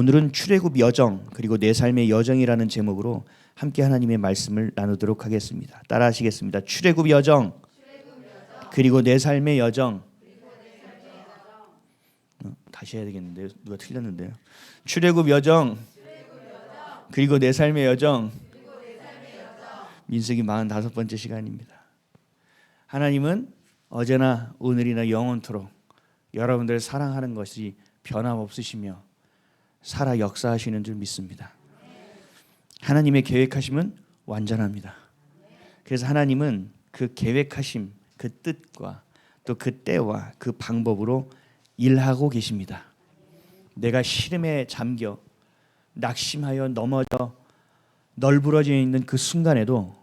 오늘은 출애굽 여정 그리고 내 삶의 여정이라는 제목으로 함께 하나님의 말씀을 나누도록 하겠습니다. 따라하시겠습니다. 출애굽 여정 그리고 내 삶의 여정. 다시 해야 되겠는데요. 누가 틀렸는데요. 출애굽 여정 그리고 내 삶의 여정. 민수기 45번째 시간입니다. 하나님은 어제나 오늘이나 영원토록 여러분들을 사랑하는 것이 변함없으시며 살아 역사하시는 줄 믿습니다. 하나님의 계획하심은 완전합니다. 그래서 하나님은 그 계획하심, 그 뜻과 또 그 때와 그 방법으로 일하고 계십니다. 내가 시름에 잠겨 낙심하여 넘어져 널브러져 있는 그 순간에도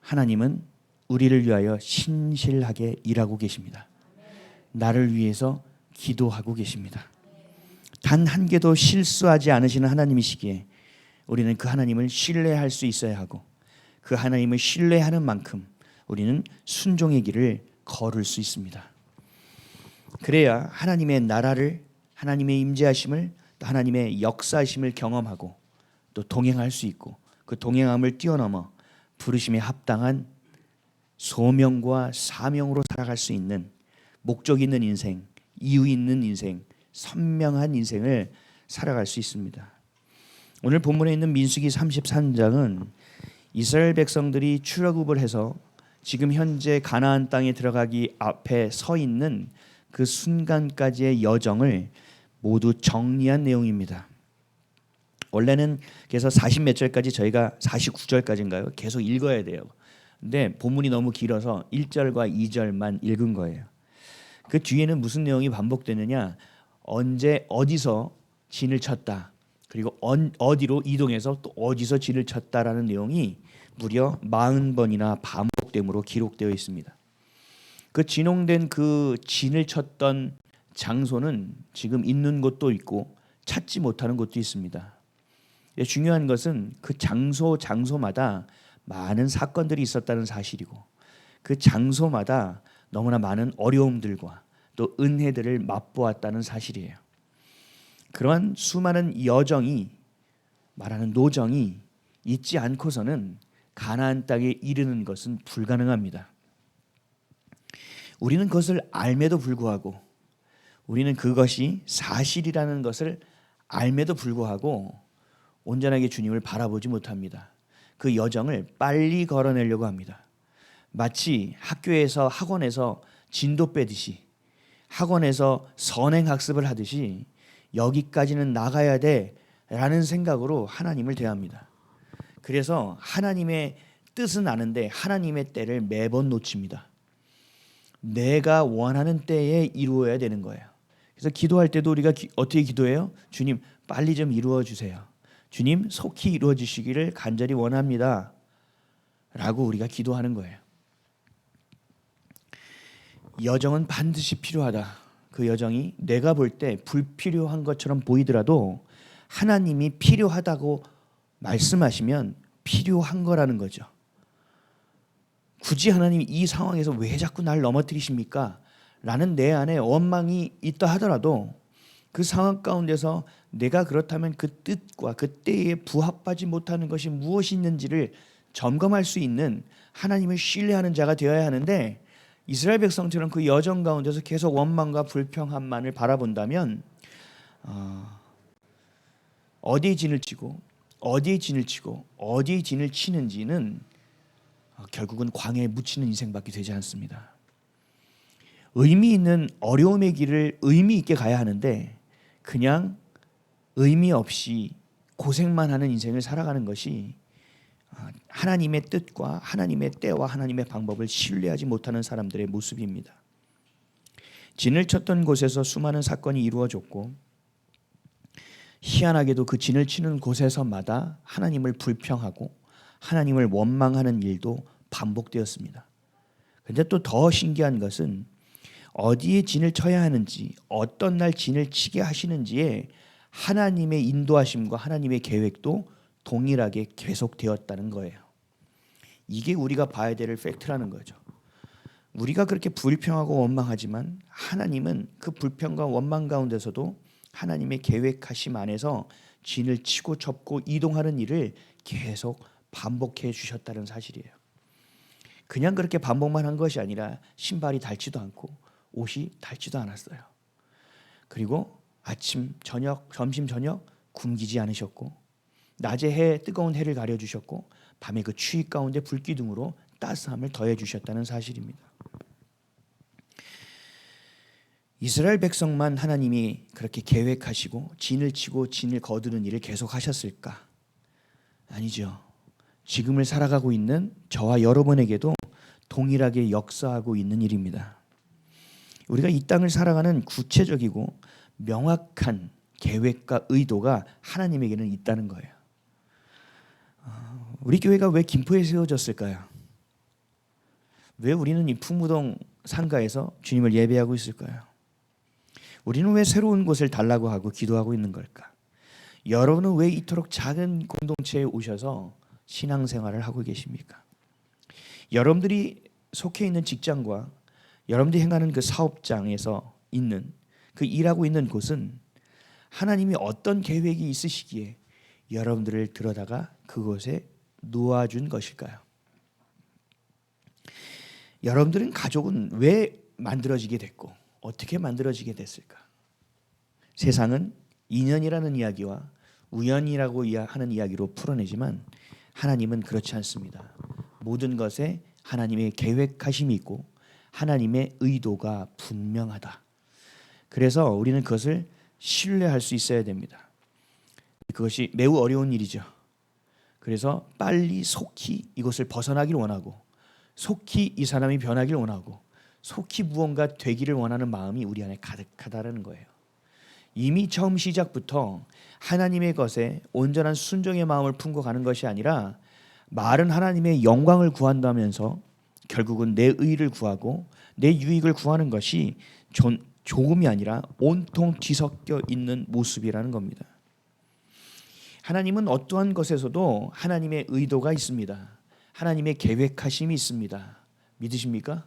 하나님은 우리를 위하여 신실하게 일하고 계십니다. 나를 위해서 기도하고 계십니다. 단 한 개도 실수하지 않으시는 하나님이시기에 우리는 그 하나님을 신뢰할 수 있어야 하고 그 하나님을 신뢰하는 만큼 우리는 순종의 길을 걸을 수 있습니다. 그래야 하나님의 나라를, 하나님의 임재하심을, 또 하나님의 역사하심을 경험하고 또 동행할 수 있고 그 동행함을 뛰어넘어 부르심에 합당한 소명과 사명으로 살아갈 수 있는 목적 있는 인생, 이유 있는 인생, 선명한 인생을 살아갈 수 있습니다. 오늘 본문에 있는 민수기 33장은 이스라엘 백성들이 출애굽을 해서 지금 현재 가나안 땅에 들어가기 앞에 서 있는 그 순간까지의 여정을 모두 정리한 내용입니다. 원래는 그래서 40몇 절까지 저희가 49절까지인가요? 계속 읽어야 돼요. 근데 본문이 너무 길어서 1절과 2절만 읽은 거예요. 그 뒤에는 무슨 내용이 반복되느냐? 언제 어디서 진을 쳤다. 그리고 어디로 이동해서 또 어디서 진을 쳤다라는 내용이 무려 40번이나 반복됨으로 기록되어 있습니다. 그 진홍된 그 진을 쳤던 장소는 지금 있는 곳도 있고 찾지 못하는 곳도 있습니다. 중요한 것은 그 장소마다 많은 사건들이 있었다는 사실이고 그 장소마다 너무나 많은 어려움들과 또 은혜들을 맛보았다는 사실이에요. 그러한 수많은 여정이 말하는 노정이 있지 않고서는 가나안 땅에 이르는 것은 불가능합니다. 우리는 그것을 알매도 불구하고 우리는 그것이 사실이라는 것을 알매도 불구하고 온전하게 주님을 바라보지 못합니다. 그 여정을 빨리 걸어내려고 합니다. 마치 학교에서 학원에서 진도 빼듯이 학원에서 선행학습을 하듯이 여기까지는 나가야 돼라는 생각으로 하나님을 대합니다. 그래서 하나님의 뜻은 아는데 하나님의 때를 매번 놓칩니다. 내가 원하는 때에 이루어야 되는 거예요. 그래서 기도할 때도 우리가 어떻게 기도해요? 주님 빨리 좀 이루어 주세요. 주님 속히 이루어 주시기를 간절히 원합니다. 라고 우리가 기도하는 거예요. 여정은 반드시 필요하다. 그 여정이 내가 볼 때 불필요한 것처럼 보이더라도 하나님이 필요하다고 말씀하시면 필요한 거라는 거죠. 굳이 하나님이 이 상황에서 왜 자꾸 날 넘어뜨리십니까? 라는 내 안에 원망이 있다 하더라도 그 상황 가운데서 내가 그렇다면 그 뜻과 그 때에 부합하지 못하는 것이 무엇이 있는지를 점검할 수 있는 하나님을 신뢰하는 자가 되어야 하는데 이스라엘 백성처럼 그 여정 가운데서 계속 원망과 불평함만을 바라본다면 어디에 진을 치고 어디에 진을 치는지는 결국은 광야에 묻히는 인생밖에 되지 않습니다. 의미 있는 어려움의 길을 의미 있게 가야 하는데 그냥 의미 없이 고생만 하는 인생을 살아가는 것이 하나님의 뜻과 하나님의 때와 하나님의 방법을 신뢰하지 못하는 사람들의 모습입니다. 진을 쳤던 곳에서 수많은 사건이 이루어졌고 희한하게도 그 진을 치는 곳에서마다 하나님을 불평하고 하나님을 원망하는 일도 반복되었습니다. 그런데 또 더 신기한 것은 어디에 진을 쳐야 하는지 어떤 날 진을 치게 하시는지에 하나님의 인도하심과 하나님의 계획도 동일하게 계속되었다는 거예요. 이게 우리가 봐야 될 팩트라는 거죠. 우리가 그렇게 불평하고 원망하지만 하나님은 그 불평과 원망 가운데서도 하나님의 계획하심 안에서 진을 치고 접고 이동하는 일을 계속 반복해 주셨다는 사실이에요. 그냥 그렇게 반복만 한 것이 아니라 신발이 닳지도 않고 옷이 닳지도 않았어요. 그리고 아침, 저녁, 점심, 저녁 굶기지 않으셨고, 낮에 뜨거운 해를 가려주셨고, 밤에 그 추위 가운데 불기둥으로 따스함을 더해 주셨다는 사실입니다. 이스라엘 백성만 하나님이 그렇게 계획하시고 진을 치고 진을 거두는 일을 계속 하셨을까? 아니죠. 지금을 살아가고 있는 저와 여러분에게도 동일하게 역사하고 있는 일입니다. 우리가 이 땅을 살아가는 구체적이고 명확한 계획과 의도가 하나님에게는 있다는 거예요. 우리 교회가 왜 김포에 세워졌을까요? 왜 우리는 이 풍무동 상가에서 주님을 예배하고 있을까요? 우리는 왜 새로운 곳을 달라고 하고 기도하고 있는 걸까? 여러분은 왜 이토록 작은 공동체에 오셔서 신앙생활을 하고 계십니까? 여러분들이 속해 있는 직장과 여러분들이 행하는 그 사업장에서 있는 그 일하고 있는 곳은 하나님이 어떤 계획이 있으시기에 여러분들을 들여다가 그곳에 놓아준 것일까요? 여러분들은 가족은 왜 만들어지게 됐고 어떻게 만들어지게 됐을까? 세상은 인연이라는 이야기와 우연이라고 하는 이야기로 풀어내지만 하나님은 그렇지 않습니다. 모든 것에 하나님의 계획하심이 있고 하나님의 의도가 분명하다. 그래서 우리는 그것을 신뢰할 수 있어야 됩니다. 그것이 매우 어려운 일이죠. 그래서 빨리 속히 이것을 벗어나기를 원하고 속히 이 사람이 변하기를 원하고 속히 무언가 되기를 원하는 마음이 우리 안에 가득하다는 거예요. 이미 처음 시작부터 하나님의 것에 온전한 순종의 마음을 품고 가는 것이 아니라 말은 하나님의 영광을 구한다면서 결국은 내 의를 구하고 내 유익을 구하는 것이 조금이 아니라 온통 뒤섞여 있는 모습이라는 겁니다. 하나님은 어떠한 것에서도 하나님의 의도가 있습니다. 하나님의 계획하심이 있습니다. 믿으십니까?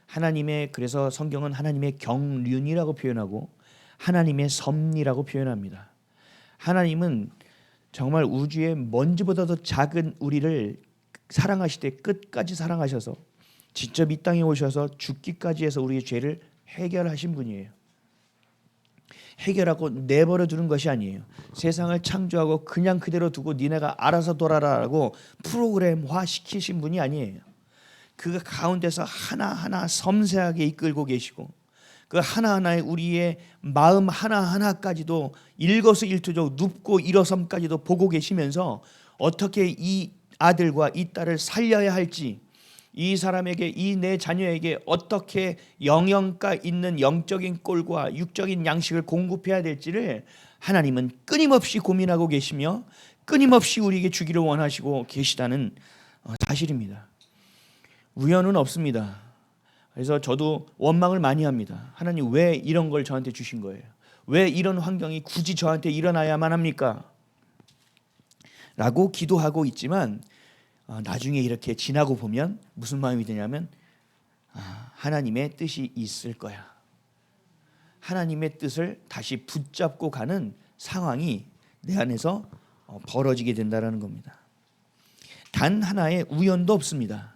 하나님의, 그래서 성경은 하나님의 경륜이라고 표현하고 하나님의 섭리라고 표현합니다. 하나님은 정말 우주의 먼지보다도 작은 우리를 사랑하시되 끝까지 사랑하셔서 직접 이 땅에 오셔서 죽기까지 해서 우리의 죄를 해결하신 분이에요. 해결하고 내버려 두는 것이 아니에요. 세상을 창조하고 그냥 그대로 두고 니네가 알아서 돌아라라고 프로그램화 시키신 분이 아니에요. 그 가운데서 하나하나 섬세하게 이끌고 계시고 그 하나하나의 우리의 마음 하나하나까지도 일거수일투족 눕고 일어섬까지도 보고 계시면서 어떻게 이 아들과 이 딸을 살려야 할지, 이 사람에게, 이 내 자녀에게 어떻게 영양가 있는 영적인 꼴과 육적인 양식을 공급해야 될지를 하나님은 끊임없이 고민하고 계시며 끊임없이 우리에게 주기를 원하시고 계시다는 사실입니다. 우연은 없습니다. 그래서 저도 원망을 많이 합니다. 하나님 왜 이런 걸 저한테 주신 거예요? 왜 이런 환경이 굳이 저한테 일어나야만 합니까? 라고 기도하고 있지만 나중에 이렇게 지나고 보면 무슨 마음이 드냐면 하나님의 뜻이 있을 거야. 하나님의 뜻을 다시 붙잡고 가는 상황이 내 안에서 벌어지게 된다는 겁니다. 단 하나의 우연도 없습니다.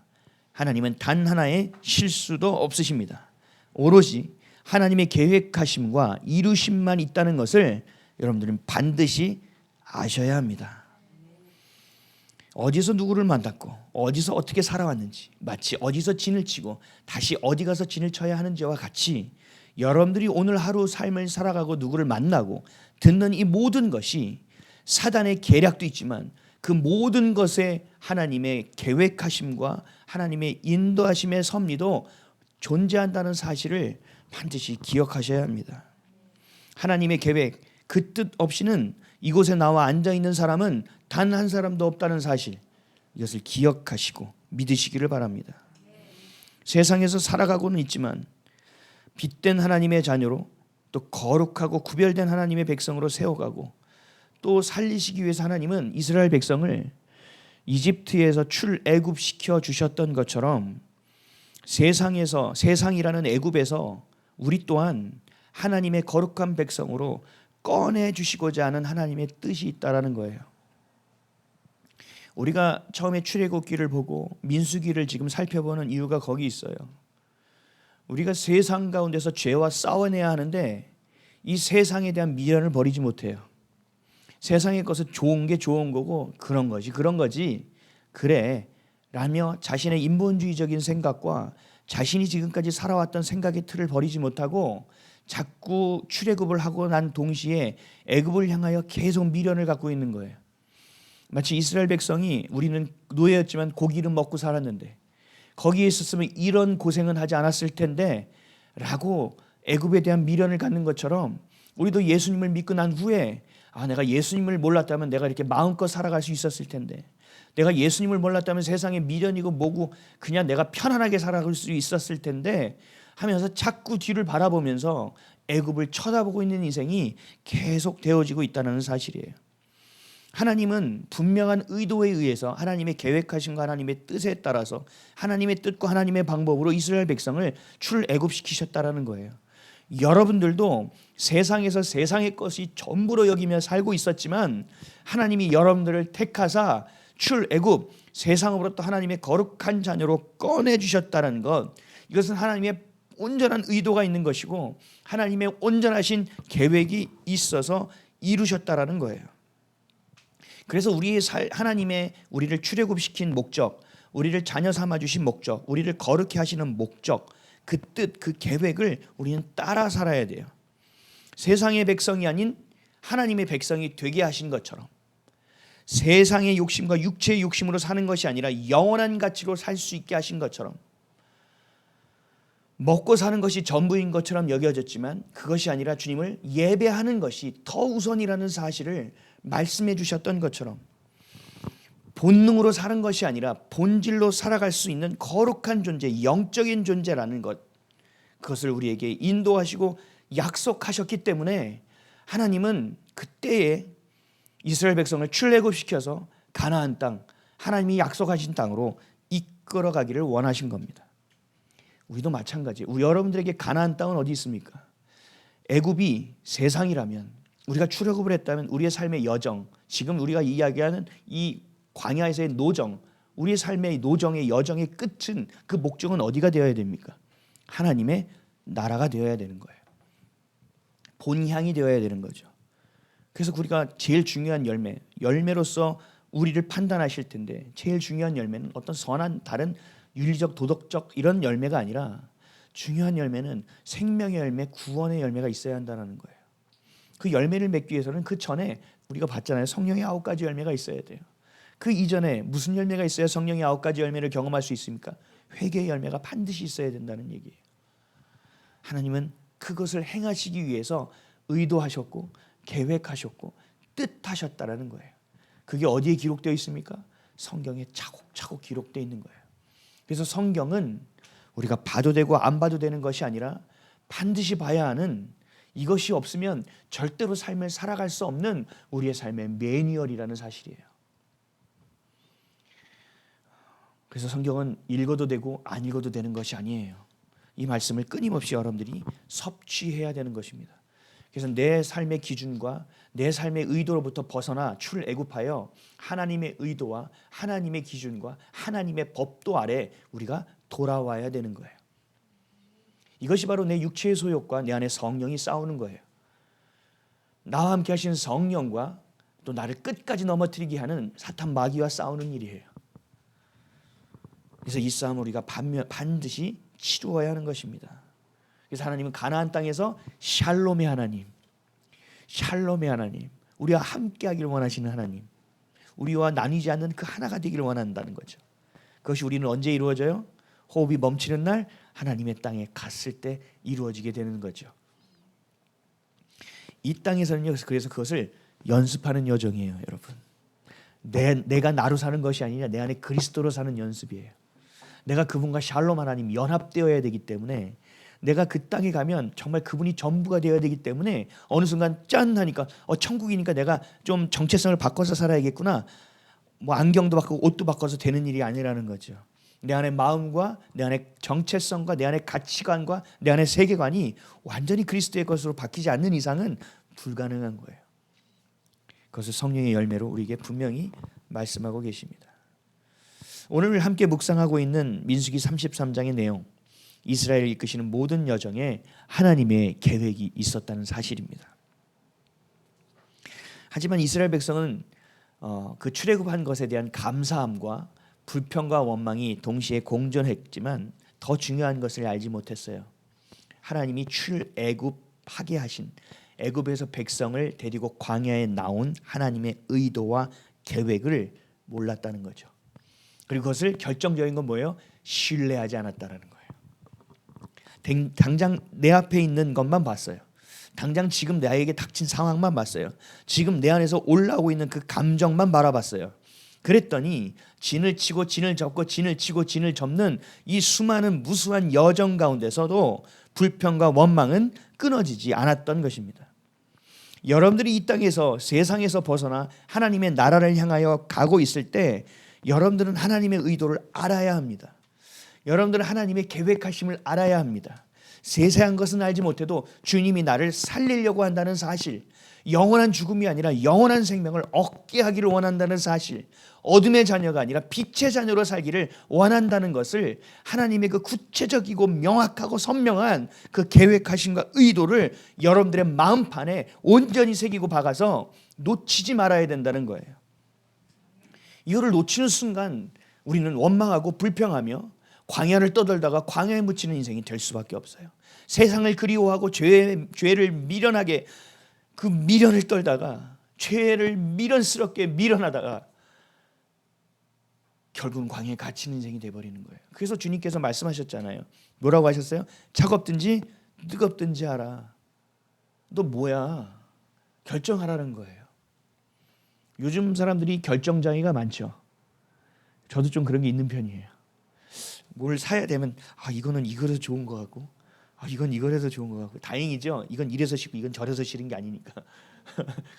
하나님은 단 하나의 실수도 없으십니다. 오로지 하나님의 계획하심과 이루심만 있다는 것을 여러분들은 반드시 아셔야 합니다. 어디서 누구를 만났고 어디서 어떻게 살아왔는지, 마치 어디서 진을 치고 다시 어디 가서 진을 쳐야 하는지와 같이 여러분들이 오늘 하루 삶을 살아가고 누구를 만나고 듣는 이 모든 것이 사단의 계략도 있지만 그 모든 것에 하나님의 계획하심과 하나님의 인도하심의 섭리도 존재한다는 사실을 반드시 기억하셔야 합니다. 하나님의 계획, 그 뜻 없이는 이곳에 나와 앉아있는 사람은 단 한 사람도 없다는 사실, 이것을 기억하시고 믿으시기를 바랍니다. 세상에서 살아가고는 있지만 빛된 하나님의 자녀로 또 거룩하고 구별된 하나님의 백성으로 세워가고 또 살리시기 위해서 하나님은 이스라엘 백성을 이집트에서 출애굽시켜 주셨던 것처럼 세상이라는 애굽에서 우리 또한 하나님의 거룩한 백성으로 꺼내 주시고자 하는 하나님의 뜻이 있다라는 거예요. 우리가 처음에 출애굽기를 보고 민수기를 지금 살펴보는 이유가 거기 있어요. 우리가 세상 가운데서 죄와 싸워내야 하는데 이 세상에 대한 미련을 버리지 못해요. 세상의 것은 좋은 게 좋은 거고 그런 거지 그래 라며 자신의 인본주의적인 생각과 자신이 지금까지 살아왔던 생각의 틀을 버리지 못하고 자꾸 출애굽을 하고 난 동시에 애굽을 향하여 계속 미련을 갖고 있는 거예요. 마치 이스라엘 백성이 우리는 노예였지만 고기는 먹고 살았는데 거기에 있었으면 이런 고생은 하지 않았을 텐데 라고 애굽에 대한 미련을 갖는 것처럼 우리도 예수님을 믿고 난 후에 내가 예수님을 몰랐다면 내가 이렇게 마음껏 살아갈 수 있었을 텐데, 내가 예수님을 몰랐다면 세상에 미련이고 뭐고 그냥 내가 편안하게 살아갈 수 있었을 텐데 하면서 자꾸 뒤를 바라보면서 애굽을 쳐다보고 있는 인생이 계속 되어지고 있다는 사실이에요. 하나님은 분명한 의도에 의해서 하나님의 계획하신 하나님의 뜻에 따라서 하나님의 뜻과 하나님의 방법으로 이스라엘 백성을 출애굽시키셨다라는 거예요. 여러분들도 세상에서 세상의 것이 전부로 여기며 살고 있었지만 하나님이 여러분들을 택하사 출애굽 세상으로부터 하나님의 거룩한 자녀로 꺼내주셨다는 것, 이것은 하나님의 온전한 의도가 있는 것이고 하나님의 온전하신 계획이 있어서 이루셨다라는 거예요. 그래서 하나님의 우리를 출애굽시킨 목적, 우리를 자녀 삼아 주신 목적, 우리를 거룩히 하시는 목적, 그 뜻, 그 계획을 우리는 따라 살아야 돼요. 세상의 백성이 아닌 하나님의 백성이 되게 하신 것처럼 세상의 욕심과 육체의 욕심으로 사는 것이 아니라 영원한 가치로 살 수 있게 하신 것처럼, 먹고 사는 것이 전부인 것처럼 여겨졌지만 그것이 아니라 주님을 예배하는 것이 더 우선이라는 사실을 말씀해 주셨던 것처럼 본능으로 사는 것이 아니라 본질로 살아갈 수 있는 거룩한 존재, 영적인 존재라는 것, 그것을 우리에게 인도하시고 약속하셨기 때문에 하나님은 그때에 이스라엘 백성을 출애굽시켜서 가나안 땅, 하나님이 약속하신 땅으로 이끌어가기를 원하신 겁니다. 우리도 마찬가지. 여러분들에게 가나안 땅은 어디 있습니까? 애굽이 세상이라면, 우리가 출애굽을 했다면 우리의 삶의 여정, 지금 우리가 이야기하는 이 광야에서의 노정, 우리의 삶의 노정의 여정의 끝은, 그 목적은 어디가 되어야 됩니까? 하나님의 나라가 되어야 되는 거예요. 본향이 되어야 되는 거죠. 그래서 우리가 제일 중요한 열매로서 우리를 판단하실 텐데 제일 중요한 열매는 어떤 선한 다른 윤리적 도덕적 이런 열매가 아니라 중요한 열매는 생명의 열매, 구원의 열매가 있어야 한다는 거예요. 그 열매를 맺기 위해서는 그 전에 우리가 봤잖아요. 성령의 9가지 열매가 있어야 돼요. 그 이전에 무슨 열매가 있어야 성령의 9가지 열매를 경험할 수 있습니까? 회개의 열매가 반드시 있어야 된다는 얘기예요. 하나님은 그것을 행하시기 위해서 의도하셨고 계획하셨고 뜻하셨다라는 거예요. 그게 어디에 기록되어 있습니까? 성경에 차곡차곡 기록되어 있는 거예요. 그래서 성경은 우리가 봐도 되고 안 봐도 되는 것이 아니라 반드시 봐야 하는, 이것이 없으면 절대로 삶을 살아갈 수 없는 우리의 삶의 매뉴얼이라는 사실이에요. 그래서 성경은 읽어도 되고 안 읽어도 되는 것이 아니에요. 이 말씀을 끊임없이 여러분들이 섭취해야 되는 것입니다. 그래서 내 삶의 기준과 내 삶의 의도로부터 벗어나 출애굽하여 하나님의 의도와 하나님의 기준과 하나님의 법도 아래 우리가 돌아와야 되는 거예요. 이것이 바로 내 육체의 소욕과 내 안에 성령이 싸우는 거예요. 나와 함께 하시는 성령과 또 나를 끝까지 넘어뜨리게 하는 사탄 마귀와 싸우는 일이에요. 그래서 이 싸움을 우리가 반드시 치루어야 하는 것입니다. 그래서 하나님은 가나안 땅에서 샬롬의 하나님, 우리와 함께 하기를 원하시는 하나님, 우리와 나뉘지 않는 그 하나가 되기를 원한다는 거죠. 그것이 우리는 언제 이루어져요? 호흡이 멈추는 날 하나님의 땅에 갔을 때 이루어지게 되는 거죠. 이 땅에서는요, 그래서 그것을 연습하는 여정이에요, 여러분. 내가 나로 사는 것이 아니라 내 안에 그리스도로 사는 연습이에요. 내가 그분과 샬롬 하나님 연합되어야 되기 때문에, 내가 그 땅에 가면 정말 그분이 전부가 되어야 되기 때문에 어느 순간 짠 하니까 천국이니까 내가 좀 정체성을 바꿔서 살아야겠구나, 뭐 안경도 바꾸고 옷도 바꿔서 되는 일이 아니라는 거죠. 내 안에 마음과 내 안에 정체성과 내 안에 가치관과 내 안에 세계관이 완전히 그리스도의 것으로 바뀌지 않는 이상은 불가능한 거예요. 그것을 성령의 열매로 우리에게 분명히 말씀하고 계십니다. 오늘 함께 묵상하고 있는 민수기 33장의 내용, 이스라엘을 이끄시는 모든 여정에 하나님의 계획이 있었다는 사실입니다. 하지만 이스라엘 백성은 그 출애굽한 것에 대한 감사함과 불평과 원망이 동시에 공존했지만 더 중요한 것을 알지 못했어요. 하나님이 출애굽하게 하신, 애굽에서 백성을 데리고 광야에 나온 하나님의 의도와 계획을 몰랐다는 거죠. 그리고 그것을 결정적인 건 뭐예요? 신뢰하지 않았다는 거예요. 당장 내 앞에 있는 것만 봤어요. 당장 지금 나에게 닥친 상황만 봤어요. 지금 내 안에서 올라오고 있는 그 감정만 바라봤어요. 그랬더니 진을 치고 진을 접고 진을 치고 진을 접는 이 수많은 무수한 여정 가운데서도 불평과 원망은 끊어지지 않았던 것입니다. 여러분들이 이 땅에서, 세상에서 벗어나 하나님의 나라를 향하여 가고 있을 때 여러분들은 하나님의 의도를 알아야 합니다. 여러분들은 하나님의 계획하심을 알아야 합니다. 세세한 것은 알지 못해도 주님이 나를 살리려고 한다는 사실, 영원한 죽음이 아니라 영원한 생명을 얻게 하기를 원한다는 사실, 어둠의 자녀가 아니라 빛의 자녀로 살기를 원한다는 것을 하나님의 그 구체적이고 명확하고 선명한 그 계획하심과 의도를 여러분들의 마음판에 온전히 새기고 박아서 놓치지 말아야 된다는 거예요. 이거를 놓치는 순간 우리는 원망하고 불평하며 광야를 떠돌다가 광야에 묻히는 인생이 될 수밖에 없어요. 세상을 그리워하고 죄를 미련하게 그 미련을 떨다가 죄를 미련스럽게 미련하다가 결국은 광야에 갇히는 인생이 돼버리는 거예요. 그래서 주님께서 말씀하셨잖아요. 뭐라고 하셨어요? 차갑든지 뜨겁든지 하라. 너 뭐야? 결정하라는 거예요. 요즘 사람들이 결정장애가 많죠. 저도 좀 그런 게 있는 편이에요. 뭘 사야 되면 이거는 이거라서 좋은 거 같고 이건 이거라서 좋은 거 같고, 다행이죠. 이건 이래서 싫고 이건 저래서 싫은 게 아니니까.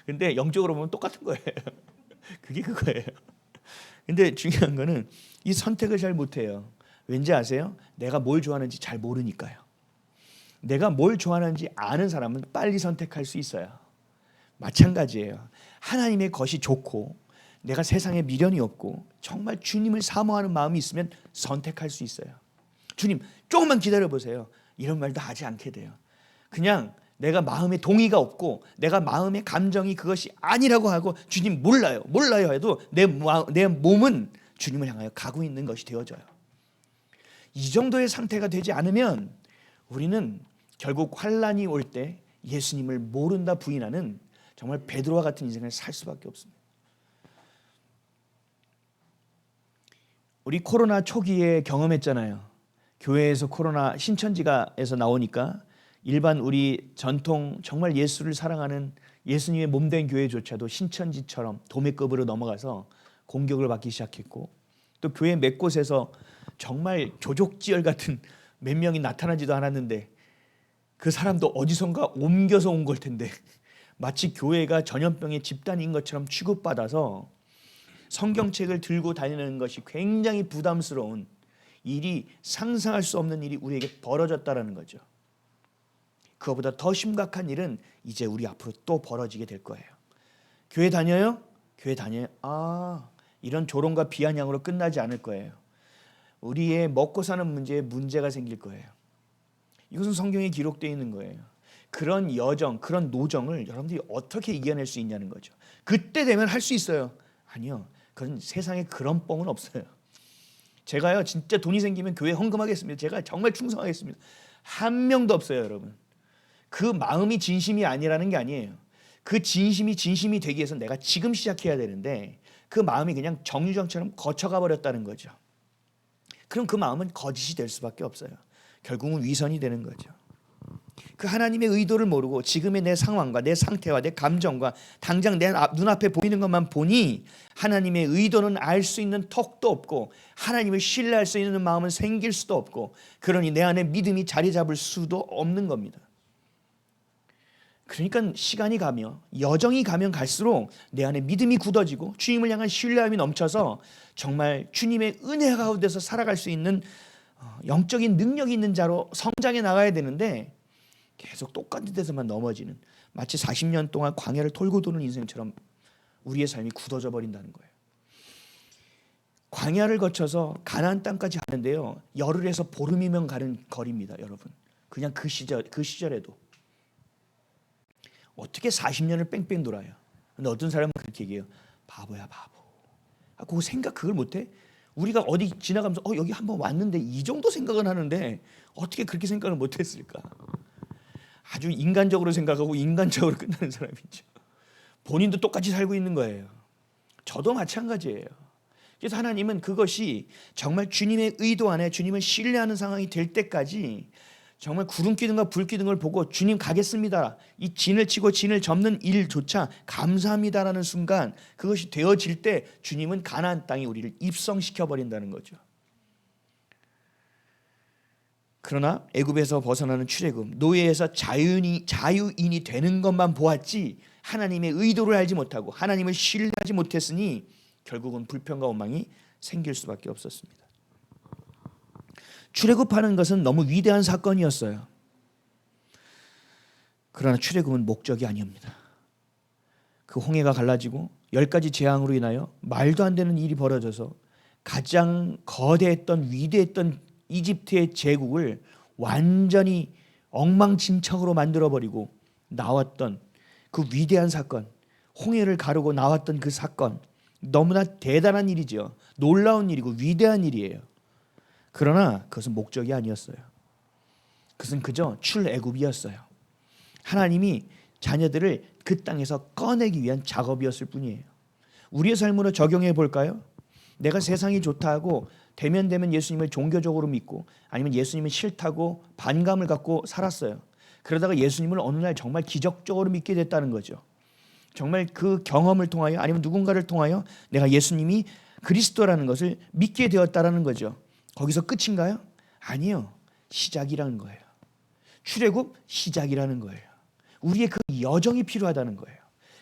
근데 영적으로 보면 똑같은 거예요. 그게 그거예요. 근데 중요한 거는 이 선택을 잘 못해요. 왠지 아세요? 내가 뭘 좋아하는지 잘 모르니까요. 내가 뭘 좋아하는지 아는 사람은 빨리 선택할 수 있어요. 마찬가지예요. 하나님의 것이 좋고 내가 세상에 미련이 없고 정말 주님을 사모하는 마음이 있으면 선택할 수 있어요. 주님 조금만 기다려보세요. 이런 말도 하지 않게 돼요. 그냥 내가 마음에 동의가 없고 내가 마음의 감정이 그것이 아니라고 하고 주님 몰라요 해도 내 몸은 주님을 향하여 가고 있는 것이 되어져요. 이 정도의 상태가 되지 않으면 우리는 결국 환난이 올 때 예수님을 모른다 부인하는 정말 베드로와 같은 인생을 살 수밖에 없습니다. 우리 코로나 초기에 경험했잖아요. 교회에서 코로나 신천지가에서 나오니까 일반 우리 전통 정말 예수를 사랑하는 예수님의 몸된 교회조차도 신천지처럼 도매급으로 넘어가서 공격을 받기 시작했고, 또 교회 몇 곳에서 정말 조족지혈 같은 몇 명이 나타나지도 않았는데 그 사람도 어디선가 옮겨서 온 걸 텐데 마치 교회가 전염병의 집단인 것처럼 취급받아서 성경책을 들고 다니는 것이 굉장히 부담스러운 일이, 상상할 수 없는 일이 우리에게 벌어졌다라는 거죠. 그거보다 더 심각한 일은 이제 우리 앞으로 또 벌어지게 될 거예요. 교회 다녀요? 교회 다녀요. 이런 조롱과 비아냥으로 끝나지 않을 거예요. 우리의 먹고 사는 문제에 문제가 생길 거예요. 이것은 성경에 기록되어 있는 거예요. 그런 여정, 그런 노정을 여러분들이 어떻게 이겨낼 수 있냐는 거죠. 그때 되면 할 수 있어요. 아니요. 그건 세상에 그런 뻥은 없어요. 제가요 진짜 돈이 생기면 교회 헌금하겠습니다. 제가 정말 충성하겠습니다. 한 명도 없어요, 여러분. 그 마음이 진심이 아니라는 게 아니에요. 그 진심이 되기 위해서 내가 지금 시작해야 되는데 그 마음이 그냥 정류장처럼 거쳐가 버렸다는 거죠. 그럼 그 마음은 거짓이 될 수밖에 없어요. 결국은 위선이 되는 거죠. 그 하나님의 의도를 모르고 지금의 내 상황과 내 상태와 내 감정과 당장 내 눈앞에 보이는 것만 보니 하나님의 의도는 알 수 있는 턱도 없고 하나님을 신뢰할 수 있는 마음은 생길 수도 없고, 그러니 내 안에 믿음이 자리 잡을 수도 없는 겁니다. 그러니까 시간이 가며 여정이 가면 갈수록 내 안에 믿음이 굳어지고 주님을 향한 신뢰함이 넘쳐서 정말 주님의 은혜 가운데서 살아갈 수 있는 영적인 능력이 있는 자로 성장해 나가야 되는데 계속 똑같은 데서만 넘어지는, 마치 40년 동안 광야를 돌고 도는 인생처럼 우리의 삶이 굳어져 버린다는 거예요. 광야를 거쳐서 가나안 땅까지 가는데요, 열흘에서 보름이면 가는 거리입니다, 여러분. 그냥 그 시절에도 어떻게 40년을 뺑뺑 돌아요. 근데 어떤 사람은 그렇게 얘기해요. 바보야, 바보. 그거 생각 그걸 못해? 우리가 어디 지나가면서 여기 한번 왔는데 이 정도 생각은 하는데 어떻게 그렇게 생각을 못했을까? 아주 인간적으로 생각하고 인간적으로 끝나는 사람이죠. 본인도 똑같이 살고 있는 거예요. 저도 마찬가지예요. 그래서 하나님은 그것이 정말 주님의 의도 안에 주님을 신뢰하는 상황이 될 때까지 정말 구름 기둥과 불 기둥을 보고 주님 가겠습니다, 이 진을 치고 진을 접는 일조차 감사합니다라는 순간, 그것이 되어질 때 주님은 가나안 땅에 우리를 입성시켜 버린다는 거죠. 그러나 애굽에서 벗어나는 출애굽, 노예에서 자유인이 되는 것만 보았지 하나님의 의도를 알지 못하고 하나님을 신뢰하지 못했으니 결국은 불평과 원망이 생길 수밖에 없었습니다. 출애굽하는 것은 너무 위대한 사건이었어요. 그러나 출애굽은 목적이 아니옵니다. 그 홍해가 갈라지고 10가지 재앙으로 인하여 말도 안 되는 일이 벌어져서 가장 거대했던 위대했던 이집트의 제국을 완전히 엉망진창으로 만들어버리고 나왔던 그 위대한 사건, 홍해를 가르고 나왔던 그 사건, 너무나 대단한 일이죠. 놀라운 일이고 위대한 일이에요. 그러나 그것은 목적이 아니었어요. 그것은 그저 출애굽이었어요. 하나님이 자녀들을 그 땅에서 꺼내기 위한 작업이었을 뿐이에요. 우리의 삶으로 적용해 볼까요? 내가 세상이 좋다고 되면 예수님을 종교적으로 믿고 아니면 예수님은 싫다고 반감을 갖고 살았어요. 그러다가 예수님을 어느 날 정말 기적적으로 믿게 됐다는 거죠. 정말 그 경험을 통하여 아니면 누군가를 통하여 내가 예수님이 그리스도라는 것을 믿게 되었다라는 거죠. 거기서 끝인가요? 아니요. 시작이라는 거예요. 출애굽 시작이라는 거예요. 우리의 그 여정이 필요하다는 거예요.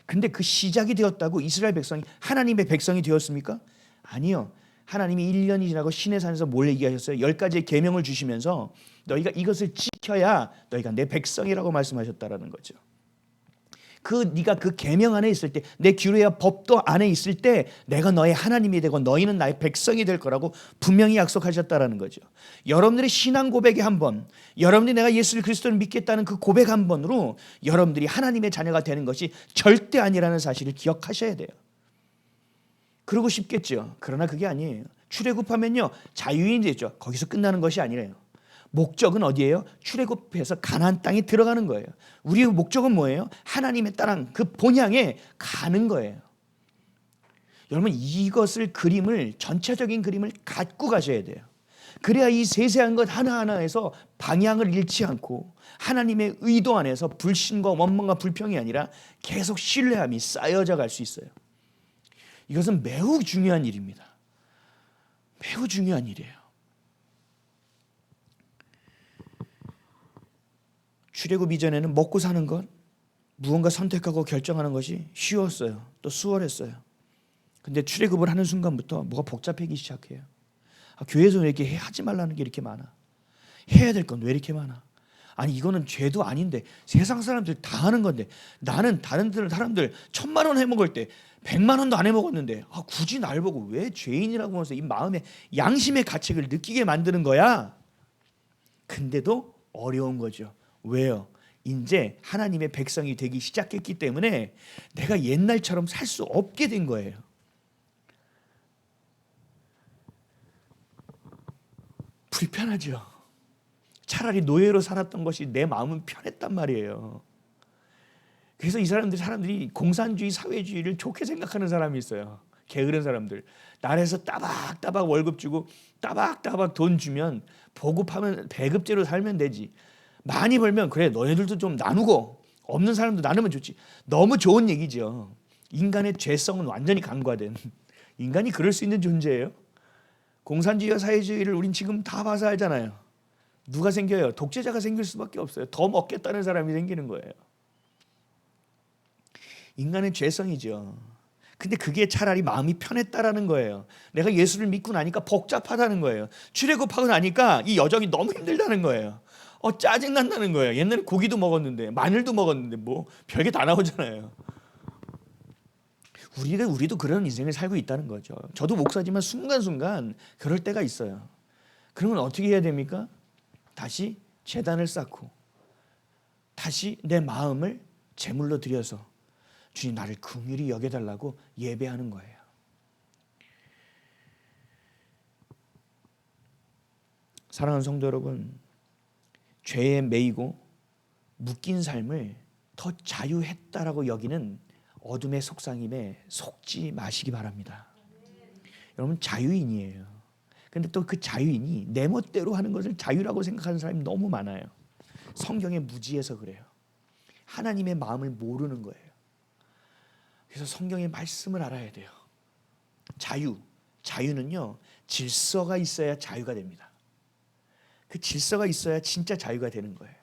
근데 그 시작이 되었다고 이스라엘 백성이 하나님의 백성이 되었습니까? 아니요. 하나님이 1년이 지나고 시내산에서 뭘 얘기하셨어요? 10가지의 계명을 주시면서 너희가 이것을 지켜야 너희가 내 백성이라고 말씀하셨다라는 거죠. 네가 그 계명 안에 있을 때, 내 규례와 법도 안에 있을 때 내가 너의 하나님이 되고 너희는 나의 백성이 될 거라고 분명히 약속하셨다라는 거죠. 여러분들의 신앙 고백의 한 번, 여러분들이 내가 예수 그리스도를 믿겠다는 그 고백 한 번으로 여러분들이 하나님의 자녀가 되는 것이 절대 아니라는 사실을 기억하셔야 돼요. 그러고 싶겠죠. 그러나 그게 아니에요. 출애굽하면요 자유인이 되죠. 거기서 끝나는 것이 아니래요. 목적은 어디예요? 출애굽해서 가나안 땅에 들어가는 거예요. 우리의 목적은 뭐예요? 하나님의 땅 그 본향에 가는 거예요. 여러분 이것을 전체적인 그림을 갖고 가셔야 돼요. 그래야 이 세세한 것 하나하나에서 방향을 잃지 않고 하나님의 의도 안에서 불신과 원망과 불평이 아니라 계속 신뢰함이 쌓여져 갈 수 있어요. 이것은 매우 중요한 일입니다. 매우 중요한 일이에요. 출애굽 이전에는 먹고 사는 것, 무언가 선택하고 결정하는 것이 쉬웠어요. 또 수월했어요. 근데 출애굽을 하는 순간부터 뭐가 복잡해지기 시작해요. 교회에서 왜 이렇게 하지 말라는 게 이렇게 많아? 해야 될 건 왜 이렇게 많아? 아니 이거는 죄도 아닌데 세상 사람들 다 하는 건데 나는 다른 사람들 1,000만 원 해먹을 때 100만 원도 안 해먹었는데 굳이 날 보고 왜 죄인이라고 하면서 이 마음에 양심의 가책을 느끼게 만드는 거야? 근데도 어려운 거죠. 왜요? 이제 하나님의 백성이 되기 시작했기 때문에 내가 옛날처럼 살 수 없게 된 거예요. 불편하죠. 차라리 노예로 살았던 것이 내 마음은 편했단 말이에요. 그래서 이 사람들이 공산주의 사회주의를 좋게 생각하는 사람이 있어요. 게으른 사람들. 나라에서 따박따박 월급 주고 따박따박 돈 주면 보급하면 배급제로 살면 되지. 많이 벌면 그래 너희들도 좀 나누고 없는 사람도 나누면 좋지. 너무 좋은 얘기죠. 인간의 죄성은 완전히 간과된, 인간이 그럴 수 있는 존재예요. 공산주의와 사회주의를 우린 지금 다 봐서 알잖아요. 누가 생겨요? 독재자가 생길 수밖에 없어요. 더 먹겠다는 사람이 생기는 거예요. 인간의 죄성이죠. 근데 그게 차라리 마음이 편했다라는 거예요. 내가 예수를 믿고 나니까 복잡하다는 거예요. 출애굽하고 나니까 이 여정이 너무 힘들다는 거예요. 짜증 난다는 거예요. 옛날에 고기도 먹었는데 마늘도 먹었는데 뭐 별게 다 나오잖아요. 우리도 그런 인생을 살고 있다는 거죠. 저도 목사지만 순간순간 그럴 때가 있어요. 그러면 어떻게 해야 됩니까? 다시 제단을 쌓고 다시 내 마음을 제물로 드려서 주님 나를 긍휼히 여겨달라고 예배하는 거예요. 사랑하는 성도 여러분, 죄에 매이고 묶인 삶을 더 자유했다라고 여기는 어둠의 속삭임에 속지 마시기 바랍니다. 여러분 자유인이에요. 근데 또 그 자유인이 내 멋대로 하는 것을 자유라고 생각하는 사람이 너무 많아요. 성경에 무지해서 그래요. 하나님의 마음을 모르는 거예요. 그래서 성경의 말씀을 알아야 돼요. 자유는요 질서가 있어야 자유가 됩니다. 그 질서가 있어야 진짜 자유가 되는 거예요.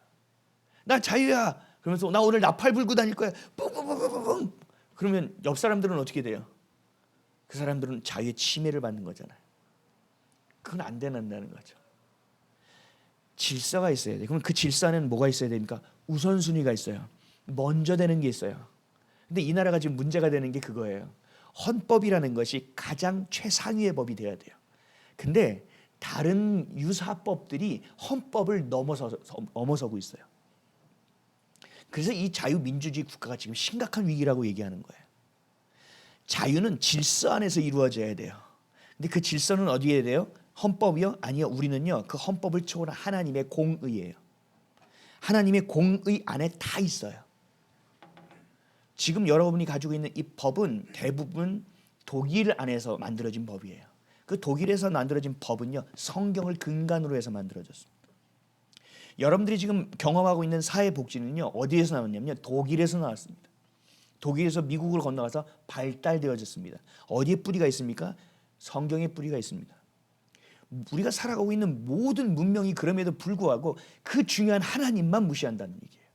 나 자유야 그러면서 나 오늘 나팔 불고 다닐 거야 뿡뿡뿡뿡뿡 그러면 옆 사람들은 어떻게 돼요? 그 사람들은 자유의 침해를 받는 거잖아요. 그건 안 된다는 거죠. 질서가 있어야 돼요. 그럼 그 질서 안에는 뭐가 있어야 됩니까? 우선순위가 있어요. 먼저 되는 게 있어요. 근데 이 나라가 지금 문제가 되는 게 그거예요. 헌법이라는 것이 가장 최상위의 법이 돼야 돼요. 근데 다른 유사법들이 헌법을 넘어서고 있어요. 그래서 이 자유민주주의 국가가 지금 심각한 위기라고 얘기하는 거예요. 자유는 질서 안에서 이루어져야 돼요. 근데 그 질서는 어디에 돼요? 헌법이요? 아니요. 우리는요 그 헌법을 초월한 하나님의 공의예요. 하나님의 공의 안에 다 있어요. 지금 여러분이 가지고 있는 이 법은 대부분 독일 안에서 만들어진 법이에요. 그 독일에서 만들어진 법은요 성경을 근간으로 해서 만들어졌습니다. 여러분들이 지금 경험하고 있는 사회복지는요 어디에서 나왔냐면요 독일에서 나왔습니다. 독일에서 미국으로 건너가서 발달되어졌습니다. 어디에 뿌리가 있습니까? 성경에 뿌리가 있습니다. 우리가 살아가고 있는 모든 문명이 그럼에도 불구하고 그 중요한 하나님만 무시한다는 얘기예요.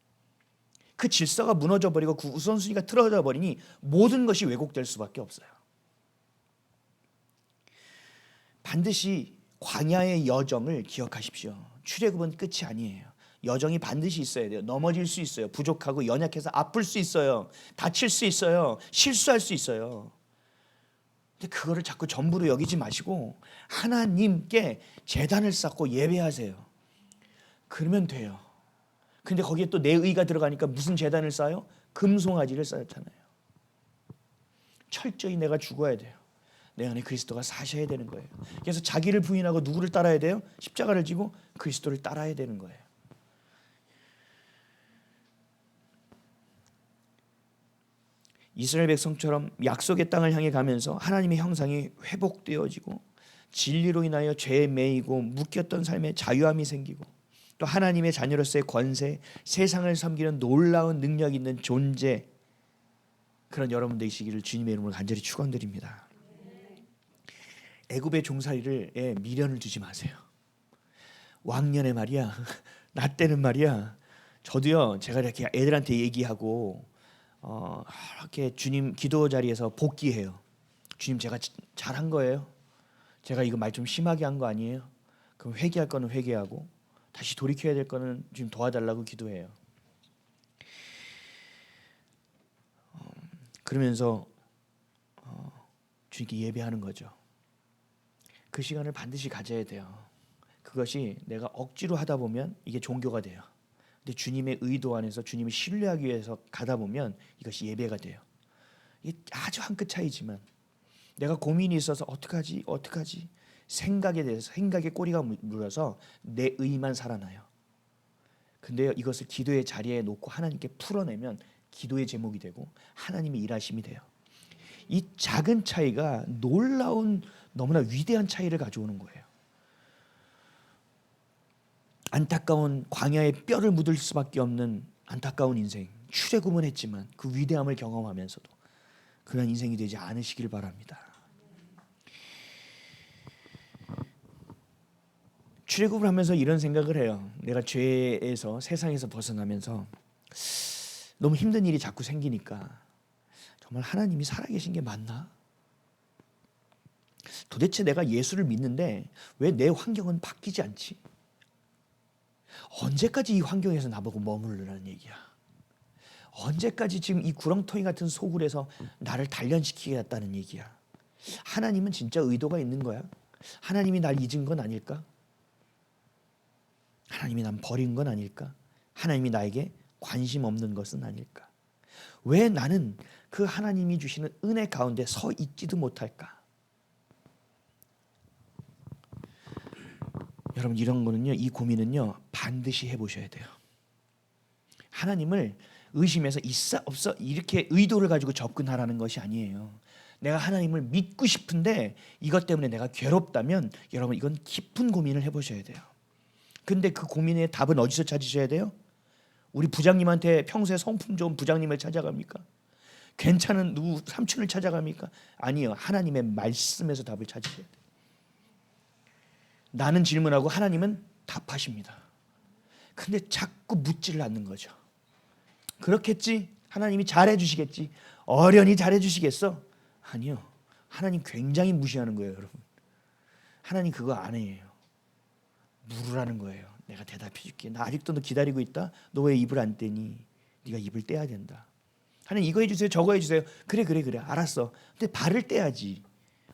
그 질서가 무너져 버리고 그 우선순위가 틀어져 버리니 모든 것이 왜곡될 수밖에 없어요. 반드시 광야의 여정을 기억하십시오. 출애굽은 끝이 아니에요. 여정이 반드시 있어야 돼요. 넘어질 수 있어요. 부족하고 연약해서 아플 수 있어요. 다칠 수 있어요. 실수할 수 있어요. 근데 그거를 자꾸 전부로 여기지 마시고 하나님께 제단을 쌓고 예배하세요. 그러면 돼요. 근데 거기에 또 내 의가 들어가니까 무슨 제단을 쌓아요? 금송아지를 쌓았잖아요. 철저히 내가 죽어야 돼요. 내 안에 그리스도가 사셔야 되는 거예요. 그래서 자기를 부인하고 누구를 따라야 돼요? 십자가를 지고 그리스도를 따라야 되는 거예요. 이스라엘 백성처럼 약속의 땅을 향해 가면서 하나님의 형상이 회복되어지고 진리로 인하여 죄에 매이고 묶였던 삶에 자유함이 생기고 또 하나님의 자녀로서의 권세, 세상을 섬기는 놀라운 능력 있는 존재, 그런 여러분 되시기를 주님의 이름으로 간절히 축원드립니다. 애굽의 종살이를 미련을 두지 마세요. 왕년에 말이야, 나 때는 말이야, 저도요 제가 이렇게 애들한테 얘기하고 이렇게 주님 기도 자리에서 복귀해요. 주님 제가 잘한 거예요? 제가 이거 말 좀 심하게 한 거 아니에요? 그럼 회개할 거는 회개하고 다시 돌이켜야 될 거는 주님 도와달라고 기도해요. 그러면서 주님께 예배하는 거죠. 그 시간을 반드시 가져야 돼요. 그것이 내가 억지로 하다 보면 이게 종교가 돼요. 근데 주님의 의도 안에서 주님을 신뢰하기 위해서 가다 보면 이것이 예배가 돼요. 이게 아주 한 끗 차이지만 내가 고민이 있어서 어떡하지 생각에 대해서 생각에 꼬리가 물어서 내 의만 살아나요. 근데요 이것을 기도의 자리에 놓고 하나님께 풀어내면 기도의 제목이 되고 하나님의 일하심이 돼요. 이 작은 차이가 놀라운 너무나 위대한 차이를 가져오는 거예요. 안타까운 광야에 뼈를 묻을 수밖에 없는 안타까운 인생, 출애굽은 했지만 그 위대함을 경험하면서도 그런 인생이 되지 않으시길 바랍니다. 출애굽을 하면서 이런 생각을 해요. 내가 죄에서 세상에서 벗어나면서 너무 힘든 일이 자꾸 생기니까 정말 하나님이 살아계신 게 맞나? 도대체 내가 예수를 믿는데 왜 내 환경은 바뀌지 않지? 언제까지 이 환경에서 나보고 머무르라는 얘기야? 언제까지 지금 이 구렁텅이 같은 소굴에서 나를 단련시키겠다는 얘기야? 하나님은 진짜 의도가 있는 거야? 하나님이 날 잊은 건 아닐까? 하나님이 난 버린 건 아닐까? 하나님이 나에게 관심 없는 것은 아닐까? 왜 나는 그 하나님이 주시는 은혜 가운데 서 있지도 못할까? 여러분, 이런 거는요, 이 고민은요 반드시 해보셔야 돼요. 하나님을 의심해서 있어 없어 이렇게 의도를 가지고 접근하라는 것이 아니에요. 내가 하나님을 믿고 싶은데 이것 때문에 내가 괴롭다면 여러분, 이건 깊은 고민을 해보셔야 돼요. 근데 그 고민의 답은 어디서 찾으셔야 돼요? 우리 부장님한테 평소에 성품 좋은 부장님을 찾아갑니까? 괜찮은 누구 삼촌을 찾아갑니까? 아니요, 하나님의 말씀에서 답을 찾으셔야 돼요. 나는 질문하고 하나님은 답하십니다. 근데 자꾸 묻지를 않는 거죠. 그렇겠지? 하나님이 잘해주시겠지? 어련히 잘해주시겠어? 아니요, 하나님 굉장히 무시하는 거예요. 여러분, 하나님 그거 안 해요. 물으라는 거예요. 내가 대답해 줄게. 나 아직도 너 기다리고 있다. 너 왜 입을 안 떼니? 네가 입을 떼야 된다. 하나님 이거 해주세요, 저거 해주세요. 그래 알았어. 근데 발을 떼야지.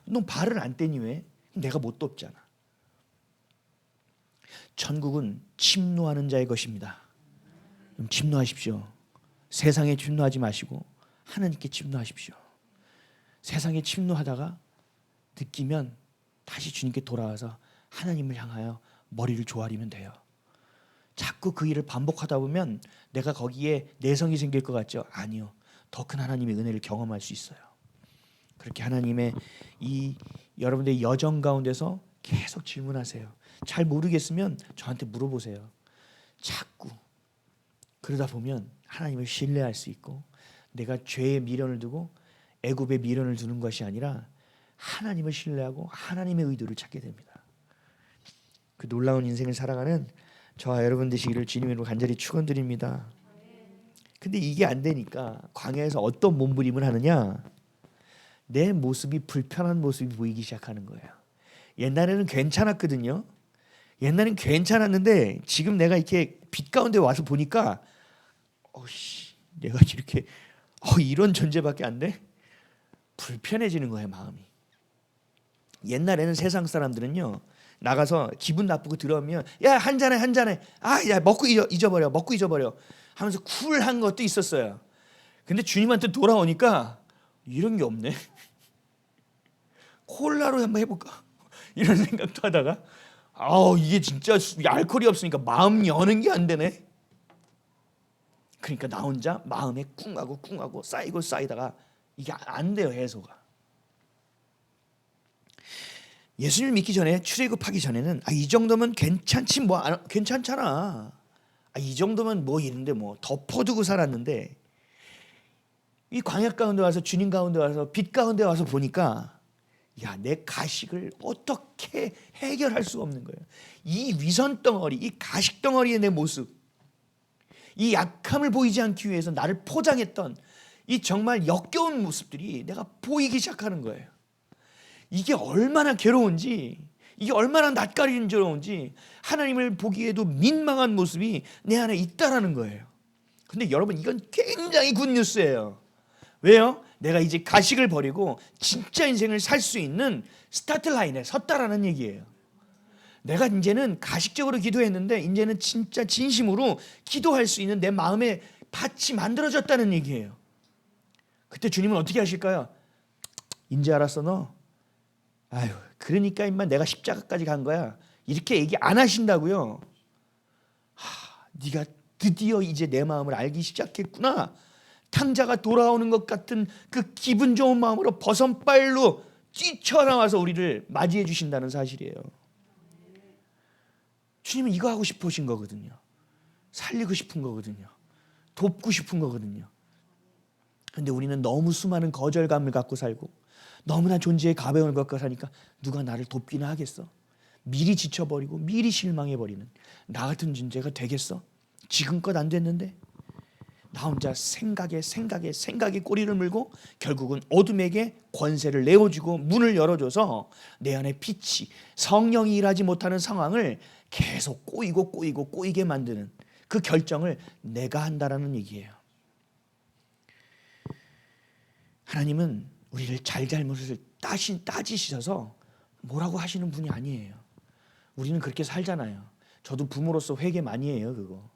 너 발을 안 떼니 왜? 내가 못 돕잖아. 천국은 침노하는 자의 것입니다. 그럼 침노하십시오. 세상에 침노하지 마시고 하나님께 침노하십시오. 세상에 침노하다가 느끼면 다시 주님께 돌아와서 하나님을 향하여 머리를 조아리면 돼요. 자꾸 그 일을 반복하다 보면 내가 거기에 내성이 생길 것 같죠? 아니요, 더 큰 하나님의 은혜를 경험할 수 있어요. 그렇게 하나님의 이 여러분들의 여정 가운데서 계속 질문하세요. 잘 모르겠으면 저한테 물어보세요. 자꾸 그러다 보면 하나님을 신뢰할 수 있고, 내가 죄의 미련을 두고 애굽의 미련을 두는 것이 아니라 하나님을 신뢰하고 하나님의 의도를 찾게 됩니다. 그 놀라운 인생을 살아가는 저와 여러분 되시기를 주님으로 간절히 축원드립니다. 근데 이게 안 되니까 광야에서 어떤 몸부림을 하느냐? 내 모습이 불편한 모습이 보이기 시작하는 거예요. 옛날에는 괜찮았거든요. 옛날엔 괜찮았는데 지금 내가 이렇게 빛 가운데 와서 보니까 내가 이렇게 이런 존재밖에 안 돼? 불편해지는 거예요, 마음이. 옛날에는 세상 사람들은요, 나가서 기분 나쁘고 들어오면 야, 한 잔해 야, 먹고 잊어버려 하면서 쿨한 것도 있었어요. 근데 주님한테 돌아오니까 이런 게 없네. 콜라로 한번 해볼까? 이런 생각도 하다가 이게 진짜 알코올이 없으니까 마음 여는 게 안 되네. 그러니까 나 혼자 마음에 쿵하고 쌓이다가 이게 안 돼요, 해소가. 예수님을 믿기 전에, 출애굽하기 전에는 이 정도면 괜찮지, 괜찮잖아. 이 정도면 이런데 덮어두고 살았는데, 이 광야 가운데 와서, 주님 가운데 와서, 빛 가운데 와서 보니까 내 가식을 어떻게 해결할 수 없는 거예요. 이 위선 덩어리, 이 가식 덩어리의 내 모습, 이 약함을 보이지 않기 위해서 나를 포장했던 이 정말 역겨운 모습들이 내가 보이기 시작하는 거예요. 이게 얼마나 괴로운지, 이게 얼마나 낯가리는지, 하나님을 보기에도 민망한 모습이 내 안에 있다라는 거예요. 근데 여러분, 이건 굉장히 굿뉴스예요. 왜요? 내가 이제 가식을 버리고 진짜 인생을 살 수 있는 스타트 라인에 섰다라는 얘기예요. 내가 이제는 가식적으로 기도했는데 이제는 진짜 진심으로 기도할 수 있는 내 마음의 밭이 만들어졌다는 얘기예요. 그때 주님은 어떻게 하실까요? 이제 알았어 너? 그러니까 임마 내가 십자가까지 간 거야. 이렇게 얘기 안 하신다고요. 네가 드디어 이제 내 마음을 알기 시작했구나. 탕자가 돌아오는 것 같은 그 기분 좋은 마음으로 버선발로 뛰쳐나와서 우리를 맞이해 주신다는 사실이에요. 주님은 이거 하고 싶으신 거거든요. 살리고 싶은 거거든요. 돕고 싶은 거거든요. 근데 우리는 너무 수많은 거절감을 갖고 살고 너무나 존재의 가벼움을 갖고 사니까 누가 나를 돕기나 하겠어? 미리 지쳐버리고 미리 실망해버리는 나 같은 존재가 되겠어? 지금껏 안 됐는데? 나 혼자 생각에 꼬리를 물고 결국은 어둠에게 권세를 내어주고 문을 열어줘서 내 안에 빛이, 성령이 일하지 못하는 상황을 계속 꼬이게 만드는 그 결정을 내가 한다라는 얘기예요. 하나님은 우리를 잘못을 따지셔서 뭐라고 하시는 분이 아니에요. 우리는 그렇게 살잖아요. 저도 부모로서 회개 많이 해요. 그거.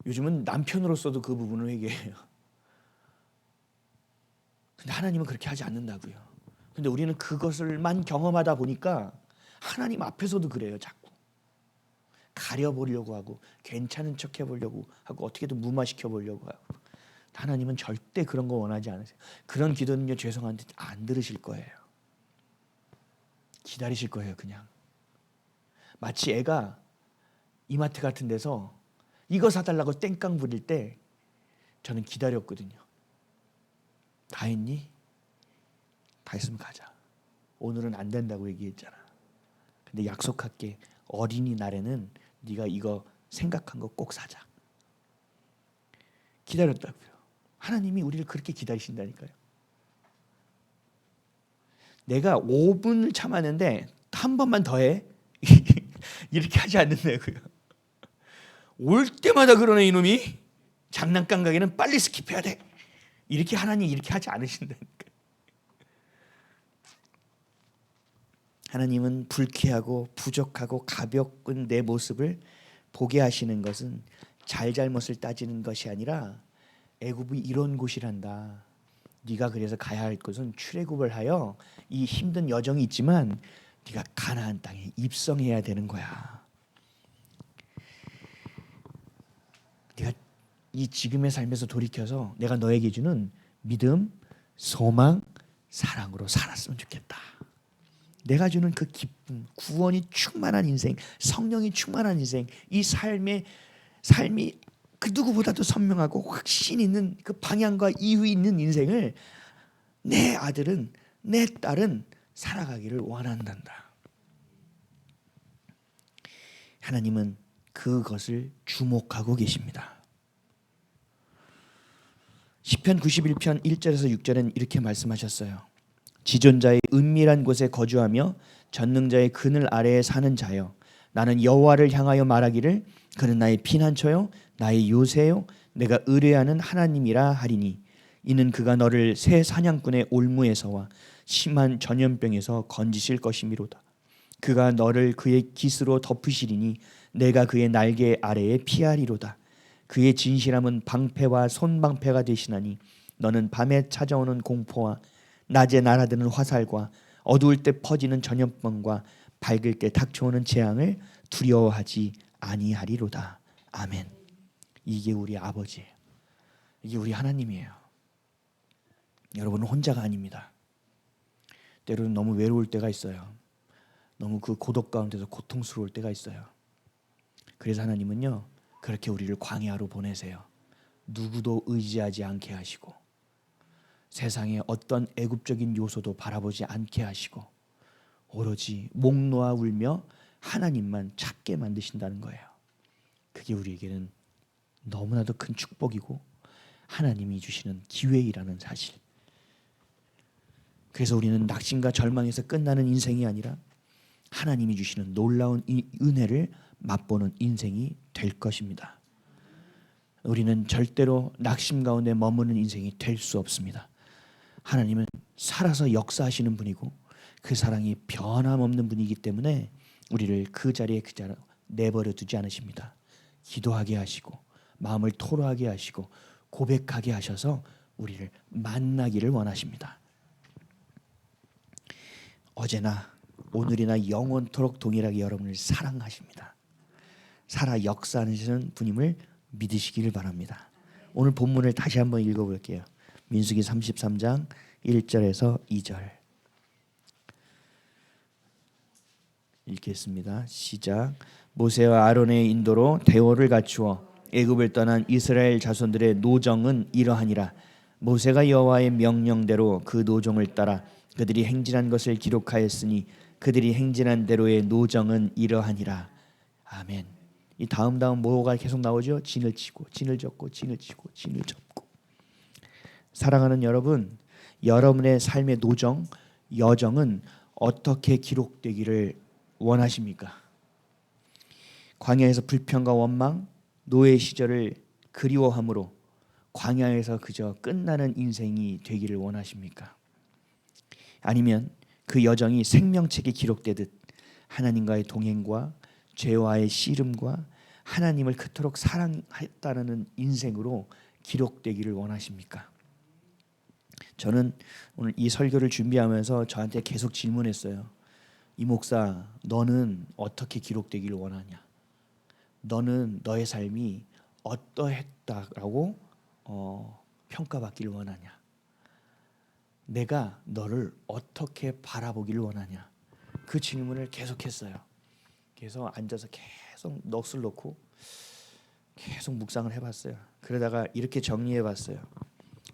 요즘은 남편으로서도 그 부분을 회개해요. 근데 하나님은 그렇게 하지 않는다고요. 근데 우리는 그것을만 경험하다 보니까 하나님 앞에서도 그래요. 자꾸 가려보려고 하고 괜찮은 척 해보려고 하고 어떻게든 무마시켜 보려고 하고. 하나님은 절대 그런 거 원하지 않으세요. 그런 기도는요, 죄송한데 안 들으실 거예요. 기다리실 거예요. 그냥 마치 애가 이마트 같은 데서 이거 사달라고 땡깡 부릴 때 저는 기다렸거든요. 다 했니? 다 했으면 가자. 오늘은 안 된다고 얘기했잖아. 근데 약속할게. 어린이날에는 네가 이거 생각한 거 꼭 사자. 기다렸다고요. 하나님이 우리를 그렇게 기다리신다니까요. 내가 5분을 참았는데 한 번만 더 해. 이렇게 하지 않는다고요. 올 때마다 그러네 이놈이. 장난감 가게는 빨리 스킵해야 돼. 이렇게 하나님 이렇게 하지 않으신다니까요. 하나님은 불쾌하고 부족하고 가벼운 내 모습을 보게 하시는 것은 잘못을 따지는 것이 아니라 애굽이 이런 곳이란다. 네가 그래서 가야 할 곳은 출애굽을 하여 이 힘든 여정이 있지만 네가 가나안 땅에 입성해야 되는 거야. 네가 이 지금의 삶에서 돌이켜서 내가 너에게 주는 믿음, 소망, 사랑으로 살았으면 좋겠다. 내가 주는 그 기쁨, 구원이 충만한 인생, 성령이 충만한 인생, 이 삶이 그 누구보다도 선명하고 확신 있는 그 방향과 이유 있는 인생을 내 아들은, 내 딸은 살아가기를 원한단다. 하나님은 그것을 주목하고 계십니다. 시편 91편 1절에서 6절은 이렇게 말씀하셨어요. 지존자의 은밀한 곳에 거주하며 전능자의 그늘 아래에 사는 자여, 나는 여호와를 향하여 말하기를 그는 나의 피난처요 나의 요새요 내가 의뢰하는 하나님이라 하리니, 이는 그가 너를 새 사냥꾼의 올무에서와 심한 전염병에서 건지실 것이미로다. 그가 너를 그의 깃으로 덮으시리니 내가 그의 날개 아래에 피하리로다. 그의 진실함은 방패와 손방패가 되시나니 너는 밤에 찾아오는 공포와 낮에 날아드는 화살과 어두울 때 퍼지는 전염병과 밝을 때 닥쳐오는 재앙을 두려워하지 아니하리로다. 아멘. 이게 우리 아버지예요. 이게 우리 하나님이에요. 여러분은 혼자가 아닙니다. 때로는 너무 외로울 때가 있어요. 너무 그 고독 가운데서 고통스러울 때가 있어요. 그래서 하나님은요, 그렇게 우리를 광야로 보내세요. 누구도 의지하지 않게 하시고 세상의 어떤 애굽적인 요소도 바라보지 않게 하시고 오로지 목 놓아 울며 하나님만 찾게 만드신다는 거예요. 그게 우리에게는 너무나도 큰 축복이고 하나님이 주시는 기회이라는 사실. 그래서 우리는 낙심과 절망에서 끝나는 인생이 아니라 하나님이 주시는 놀라운 이 은혜를 맛보는 인생이 될 것입니다. 우리는 절대로 낙심 가운데 머무는 인생이 될 수 없습니다. 하나님은 살아서 역사하시는 분이고 그 사랑이 변함없는 분이기 때문에 우리를 그 자리에 내버려 두지 않으십니다. 기도하게 하시고 마음을 토로하게 하시고 고백하게 하셔서 우리를 만나기를 원하십니다. 어제나 오늘이나 영원토록 동일하게 여러분을 사랑하십니다. 살아 역사하시는 분임을 믿으시기를 바랍니다. 오늘 본문을 다시 한번 읽어볼게요. 민수기 33장 1절에서 2절 읽겠습니다. 시작. 모세와 아론의 인도로 대오를 갖추어 애굽을 떠난 이스라엘 자손들의 노정은 이러하니라. 모세가 여호와의 명령대로 그 노종을 따라 그들이 행진한 것을 기록하였으니 그들이 행진한 대로의 노정은 이러하니라. 아멘. 이 다음 뭐가 계속 나오죠? 진을 치고 진을 접고 진을 치고 진을 접고. 사랑하는 여러분, 여러분의 삶의 노정, 여정은 어떻게 기록되기를 원하십니까? 광야에서 불평과 원망, 노예 시절을 그리워함으로 광야에서 그저 끝나는 인생이 되기를 원하십니까? 아니면 그 여정이 생명책에 기록되듯 하나님과의 동행과 죄와의 씨름과 하나님을 그토록 사랑했다는 인생으로 기록되기를 원하십니까? 저는 오늘 이 설교를 준비하면서 저한테 계속 질문했어요. 이 목사, 너는 어떻게 기록되기를 원하냐? 너는 너의 삶이 어떠했다라고 평가받기를 원하냐? 내가 너를 어떻게 바라보기를 원하냐? 그 질문을 계속했어요. 그래서 앉아서 계속 넋을 놓고 계속 묵상을 해봤어요. 그러다가 이렇게 정리해봤어요.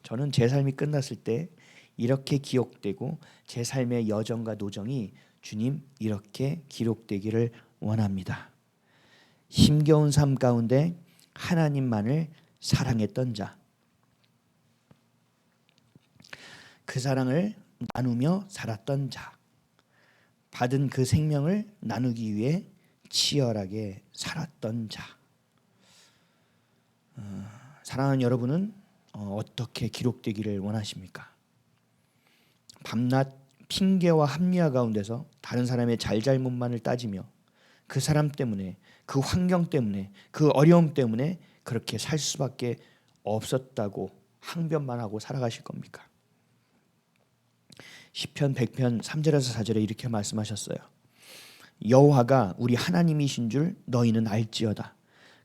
저는 제 삶이 끝났을 때 이렇게 기억되고 제 삶의 여정과 노정이 주님 이렇게 기록되기를 원합니다. 힘겨운 삶 가운데 하나님만을 사랑했던 자, 그 사랑을 나누며 살았던 자, 받은 그 생명을 나누기 위해 치열하게 살았던 자. 사랑하는 여러분은 어떻게 기록되기를 원하십니까? 밤낮 핑계와 합리화 가운데서 다른 사람의 잘잘못만을 따지며 그 사람 때문에, 그 환경 때문에, 그 어려움 때문에 그렇게 살 수밖에 없었다고 항변만 하고 살아가실 겁니까? 시편 100편 3절에서 4절에 이렇게 말씀하셨어요. 여호와가 우리 하나님이신 줄 너희는 알지어다.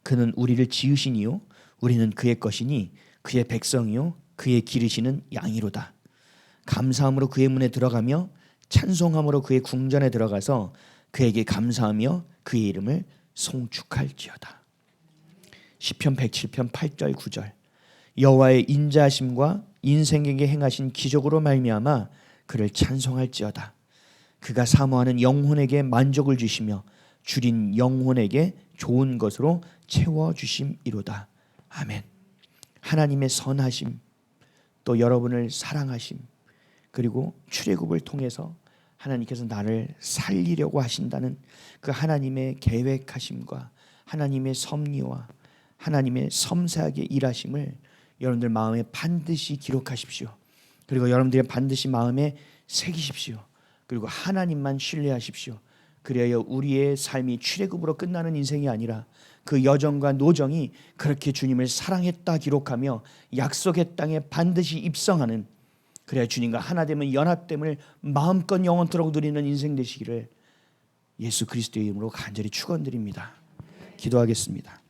그는 우리를 지으시니요 우리는 그의 것이니 그의 백성이요 그의 기르시는 양이로다. 감사함으로 그의 문에 들어가며 찬송함으로 그의 궁전에 들어가서 그에게 감사하며 그의 이름을 송축할지어다. 시편 107편 8절 9절. 여호와의 인자하심과 인생에게 행하신 기적으로 말미암아 그를 찬송할지어다. 그가 사모하는 영혼에게 만족을 주시며 줄인 영혼에게 좋은 것으로 채워주심이로다. 아멘. 하나님의 선하심, 또 여러분을 사랑하심, 그리고 출애굽을 통해서 하나님께서 나를 살리려고 하신다는 그 하나님의 계획하심과 하나님의 섭리와 하나님의 섬세하게 일하심을 여러분들 마음에 반드시 기록하십시오. 그리고 여러분들의 반드시 마음에 새기십시오. 그리고 하나님만 신뢰하십시오. 그래야 우리의 삶이 출애굽으로 끝나는 인생이 아니라 그 여정과 노정이 그렇게 주님을 사랑했다 기록하며 약속의 땅에 반드시 입성하는, 그래야 주님과 하나됨의 연합됨을 마음껏 영원토록 누리는 인생 되시기를 예수 그리스도의 이름으로 간절히 축원드립니다. 기도하겠습니다.